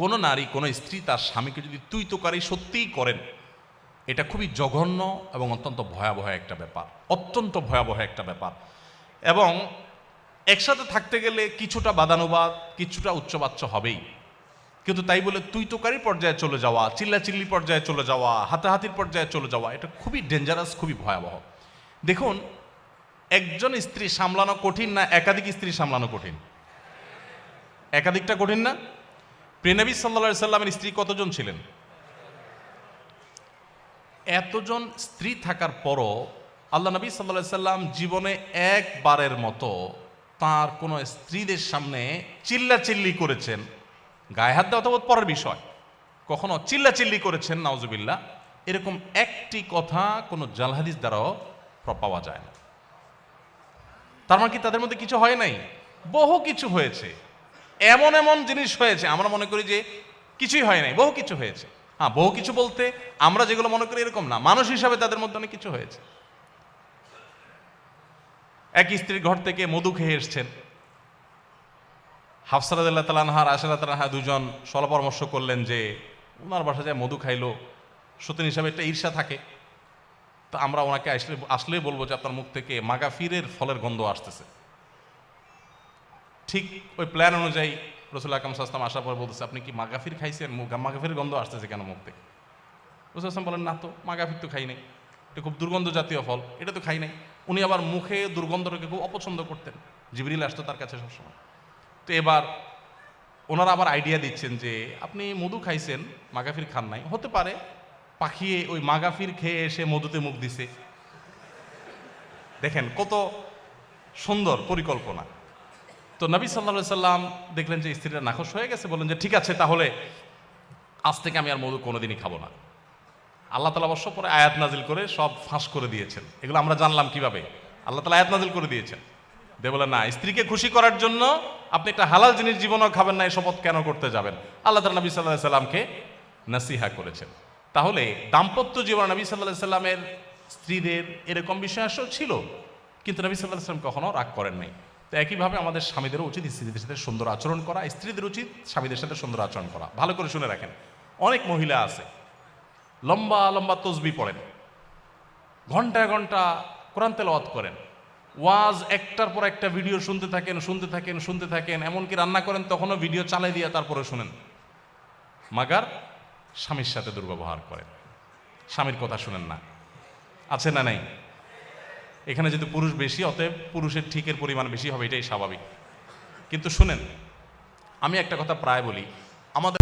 কোনো নারী কোনো স্ত্রী তার স্বামীকে যদি তুই তোকারি সত্যিই করেন, এটা খুবই জঘন্য এবং অত্যন্ত ভয়াবহ একটা ব্যাপার, অত্যন্ত ভয়াবহ একটা ব্যাপার। এবং একসাথে থাকতে গেলে কিছুটা বাদানুবাদ, কিছুটা উচ্চবাচ্য হবেই, কিন্তু তাই বলে তুই তোকারি পর্যায়ে চলে যাওয়া, চিল্লাচিল্লি পর্যায়ে চলে যাওয়া, হাতাহাতির পর্যায়ে চলে যাওয়া, এটা খুবই ডেঞ্জারাস, খুবই ভয়াবহ। দেখুন, একজন স্ত্রী সামলানো কঠিন না একাধিক স্ত্রী সামলানো কঠিন? একাধিকটা কঠিন না? প্রিয়নবী সাল্লাল্লাহু আলাইহি সাল্লামের স্ত্রী কতজন ছিলেন? এতজন স্ত্রী থাকার পরও আল্লাহ নবী সাল্লাল্লাহু আলাইহি সাল্লাম জীবনে একবারের মতো তার কোনো স্ত্রীদের সামনে চিল্লাচিল্লি করেছেন, গায়ে হাত দেওয়া তো পরের বিষয়, কখনো চিল্লাচিল্লি করেছেন নাউজুবিল্লাহ, এরকম একটি কথা কোনো জাল হাদিস দ্বারাও পাওয়া যায় না। তার মানে কি তাদের মধ্যে কিছু হয় নাই? বহু কিছু হয়েছে, এমন এমন জিনিস হয়েছে আমরা মনে করি যে কিছুই হয় নাই, বহু কিছু হয়েছে। হ্যাঁ, বহু কিছু বলতে আমরা যেগুলো মনে করি এরকম না, মানুষ হিসাবে তাদের মধ্যে অনেক কিছু হয়েছে। এক স্ত্রীর ঘর থেকে মধু খেয়ে এসছেন, হাফসা রাদিয়াল্লাহু তাআলা আনহা, আয়েশা রাদিয়াল্লাহু তাআলা আনহা দুজন সলা পরামর্শ করলেন যে ওনার বাসায় যায় মধু খাইলো, সতীন হিসাবে একটা ঈর্ষা থাকে, তো আমরা ওনাকে আসলেই বলবো যে আপনার মুখ থেকে মাগাফিরের ফলের গন্ধ আসতেছে। ঠিক ওই প্ল্যান অনুযায়ী রাসূল আকরাম সাল্লাল্লাহু আলাইহি ওয়াসাল্লাম আসার পর বলতেছে, আপনি কি মাগাফির খাইছেন? মাগাফির গন্ধ আসতেছে কেন মুখ থেকে? রাসূল সাল্লাল্লাহু আলাইহি ওয়াসাল্লাম বলেন, না তো, মাগাফির তো খাই নাই, এটা খুব দুর্গন্ধ জাতীয় ফল, এটা তো খাই নাই। উনি আবার মুখে দুর্গন্ধটাকে খুব অপছন্দ করতেন, জিবরিল আসতো তার কাছে সবসময়। তো এবার ওনারা আবার আইডিয়া দিচ্ছেন যে আপনি মধু খাইছেন, মাগাফির খান নাই, হতে পারে পাখিয়ে ওই মাগাফির খেয়ে এসে মধুতে মুখ দিছে। দেখেন কত সুন্দর পরিকল্পনা। তো নবী সাল্লাল্লাহু আলাইহি সাল্লাম দেখলেন যে স্ত্রীরা নাখোশ হয়ে গেছে, বললেন যে ঠিক আছে, তাহলে আজ থেকে আমি আর মধু কোনোদিনই খাবো না। আল্লাহ তাআলা অবশ্য পরে আয়াত নাজিল করে সব ফাঁস করে দিয়েছেন। এগুলো আমরা জানলাম কিভাবে? আল্লাহ তাআলা আয়াত নাজিল করে দিয়েছেন, বলে না, স্ত্রীকে খুশি করার জন্য আপনি একটা হালাল জিনিস জীবনেও খাবেন না, এই শপথ কেন করতে যাবেন? আল্লাহ তাআলা নবী সাল্লাল্লাহু আলাইহি সাল্লামকে নসিহা করেছেন। তাহলে দাম্পত্য জীবন নবী সাল্লাল্লাহু আলাইহি সাল্লামের স্ত্রীদের এরকম বিষয় আসলে ছিল, কিন্তু নবী সাল্লাল্লাহু আলাইহি সাল্লাম কখনো রাগ করেন নাই। তো একইভাবে আমাদের স্বামীদেরও উচিত স্ত্রীদের সাথে সুন্দর আচরণ করা, স্ত্রীদের উচিত স্বামীদের সাথে সুন্দর আচরণ করা। ভালো করে শুনে রাখেন, অনেক মহিলা আছে লম্বা লম্বা তসবিহ পড়েন, ঘন্টা ঘন্টা কোরআন তেলাওয়াত করেন, ওয়াজ একটার পর একটা ভিডিও শুনতে থাকেন, এমনকি রান্না করেন তখনও ভিডিও চালাই দিয়ে তারপরে শুনেন, মাগার স্বামীর সাথে দুর্ব্যবহার করেন, স্বামীর কথা শুনেন না। আছে না নাই? এখানে যদি পুরুষ বেশি, অতএব পুরুষের ঠিকের পরিমাণ বেশি হবে, এটাই স্বাভাবিক। কিন্তু শুনেন, আমি একটা কথা প্রায় বলি, আমাদের